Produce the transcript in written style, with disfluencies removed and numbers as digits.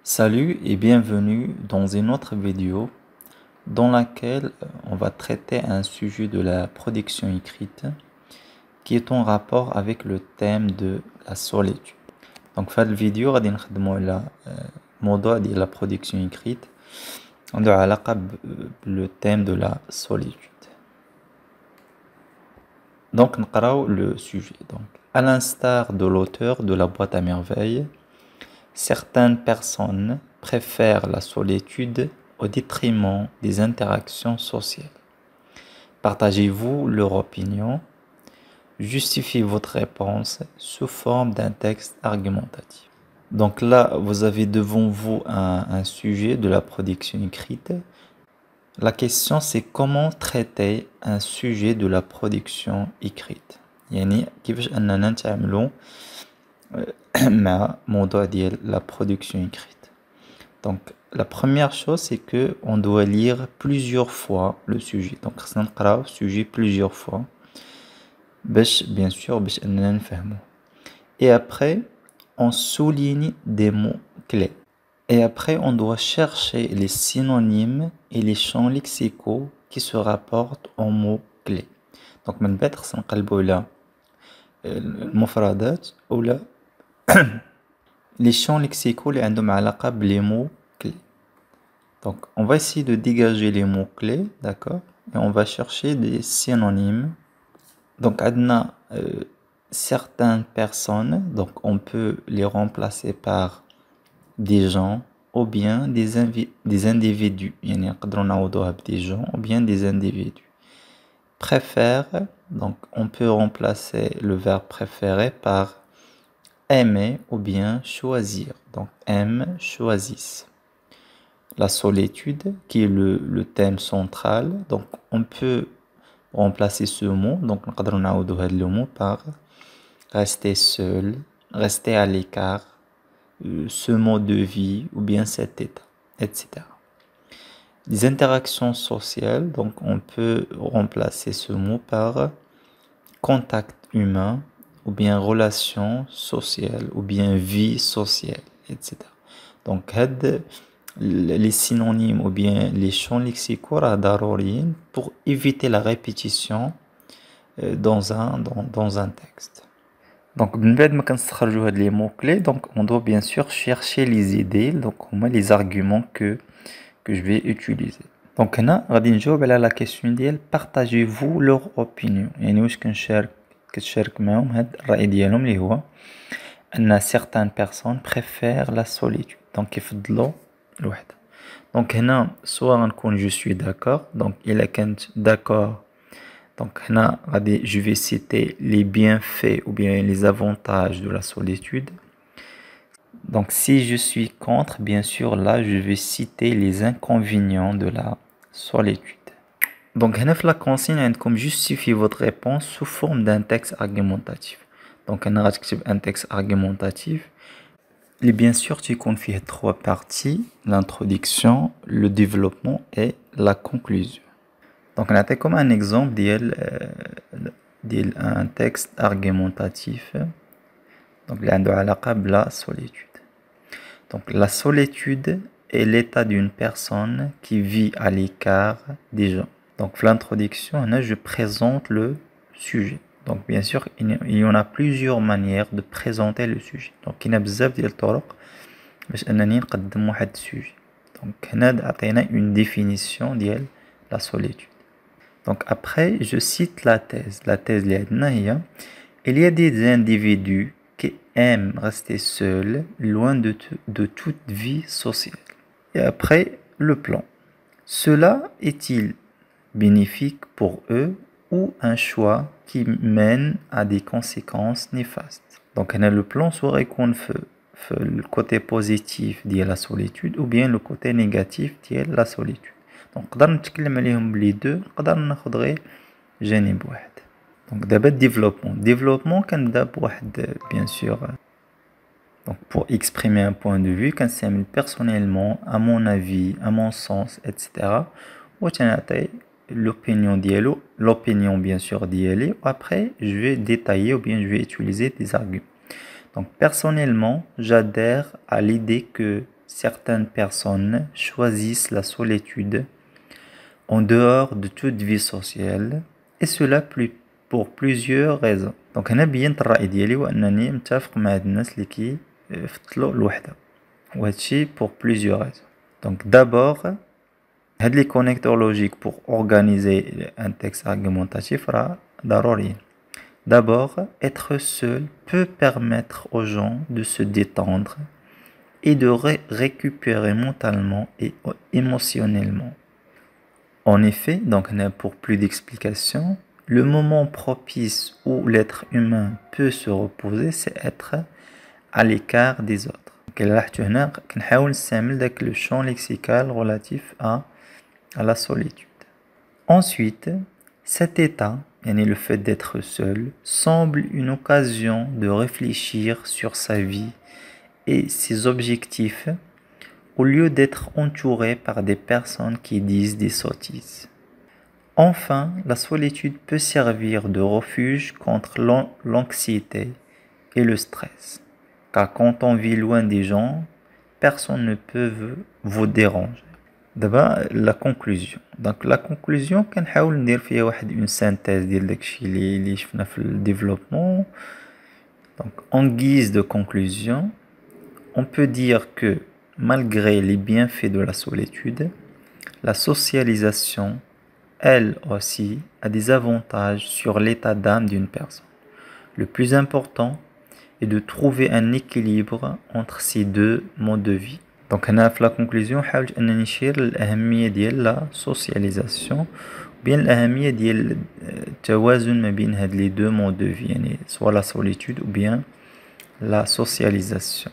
Salut et bienvenue dans une autre vidéo dans laquelle on va traiter un sujet de la production écrite qui est en rapport avec le thème de la solitude. Donc, في هذه الفيديو غادي نخدموا على موضوع ديال la production écrite عنده علاقة le thème de la solitude. Donc, نقراو le sujet. Donc, à l'instar de l'auteur de La boîte à merveilles, certaines personnes préfèrent la solitude au détriment des interactions sociales. Partagez-vous leur opinion. Justifiez votre réponse sous forme d'un texte argumentatif. Donc là, vous avez devant vous un sujet de la production écrite. La question, c'est comment traiter un sujet de la production écrite. يعني كيفاش أننا نتعاملوا مع موضوع ديال la production écrite. Donc la première chose, c'est que on doit lire plusieurs fois le sujet. Donc خصنا نقراو sujet plusieurs fois باش bien sûr باش أننا نفهمو. Et après on souligne des mots clés. Et après on doit chercher les synonymes et les champs lexicaux qui se rapportent aux mots clés. Donc من بعد خصنا نقلبو على المفردات ولا les champs lexicaux les عندهم علاقة بلي mots clés. Donc on va essayer de dégager les mots clés, d'accord, et on va chercher des synonymes. Donc عندنا certaines personnes, donc on peut les remplacer par des gens ou bien des individus. يعني نقدروا نعوضوها des gens ou bien des individus. Préfère, donc on peut remplacer le verbe préférer par aimer ou bien choisir. Donc aime, choisissent. La solitude qui est le thème central. Donc on peut remplacer ce mot. Donc نقدروا نعوضوا هذا le mot par rester seul, rester à l'écart, ce mode de vie ou bien cet état, etc. Les interactions sociales, donc on peut remplacer ce mot par contact humain ou bien relation sociale ou bien vie sociale, etc. Donc les synonymes ou bien les champs lexicaux ضروريين pour éviter la répétition dans un texte. Donc من بعد ما كنستخرجوا هاد les mots clés, donc on doit bien sûr chercher les idées, donc les arguments que je vais utiliser. Donc هنا غادي نجاوب على la question ديال partagez-vous leur opinion. يعني واش كتشارك معهم هاد الرأي ديالهم اللي هو أن certaines personnes préfèrent la solitude. donc كيفضلوا الوحدة. donc هنا soit غنكون je suis d'accord, donc إلا كنت d'accord, donc هنا غادي je vais citer les bienfaits ou bien les avantages de la solitude. Donc si je suis contre, bien sûr là je vais citer les inconvénients de la solitude. Donc هنا في la consigne عندكم justifier votre réponse sous forme d'un texte argumentatif. Donc هنا غتكتب un texte argumentatif اللي bien sûr تيكون فيه trois parties: l'introduction, le développement et la conclusion. Donc نعطيكم un exemple ديال un texte argumentatif donc اللي عنده علاقة بلا solitude. Donc la solitude est l'état d'une personne qui vit à l'écart des gens. Donc l'introduction, je présente le sujet. Donc bien sûr, il y en a plusieurs manières de présenter le sujet. Donc il y a بزاف ديال الطرق باش انني نقدم واحد السوجي. Donc هنا عطينا une définition ديال la solitude. Donc après, je cite la thèse. La thèse اللي عندنا هي il y a des individus qui aiment rester seuls, loin de toute vie sociale. Et après, le plan. Cela est-il bénéfique pour eux ou un choix qui mène à des conséquences néfastes? Donc, on a le plan soit يكون في le côté positif de la solitude ou bien le côté négatif de la solitude. Donc, نقدر نتكلم عليهم بلي deux, نقدر ناخد غير جانب واحد. Donc d'abord développement كنبدا بواحد bien sûr. Donc pour exprimer un point de vue كنستعمل personnellement, à mon avis, à mon sens, etc. وتنعطي l'opinion ديالو, l'opinion bien sûr ديالي. Après je vais détailler ou bien je vais utiliser des arguments. Donc personnellement j'adhère à l'idée que certaines personnes choisissent la solitude en dehors de toute vie sociale et cela pour plusieurs raisons. Donc هنا بينت الرأي ديالي وأنني متفق مع هاد الناس اللي كيفضلوا الوحدة وهادشي pour plusieurs raisons. Donc d'abord هاد les connecteurs logiques pour organiser un texte argumentatif راه ضروريين. D'abord, être seul peut permettre aux gens de se détendre et de récupérer mentalement et émotionnellement. En effet, donc pour plus d'explications, le moment propice où l'être humain peut se reposer, c'est être à l'écart des autres. Le champ lexical relatif à la solitude. Ensuite, cet état, le fait d'être seul, semble une occasion de réfléchir sur sa vie et ses objectifs au lieu d'être entouré par des personnes qui disent des sottises. Enfin, la solitude peut servir de refuge contre l'anxiété et le stress. Car quand on vit loin des gens, personne ne peut vous déranger. D'abord, la conclusion. Donc, la conclusion, كنحاول ندير فيها واحد une synthèse ديال داكشي اللي شفنا في le développement. Donc, en guise de conclusion, on peut dire que malgré les bienfaits de la solitude, la socialisation, elle aussi, a des avantages sur l'état d'âme d'une personne. Le plus important est de trouver un équilibre entre ces deux modes de vie. Donc هنا في la conclusion حاولت أنني نشير للأهمية ديال la socialisation بين الأهمية ديال التوازن ما بين هاد les deux modes de vie يعني soit la solitude ou bien la socialisation.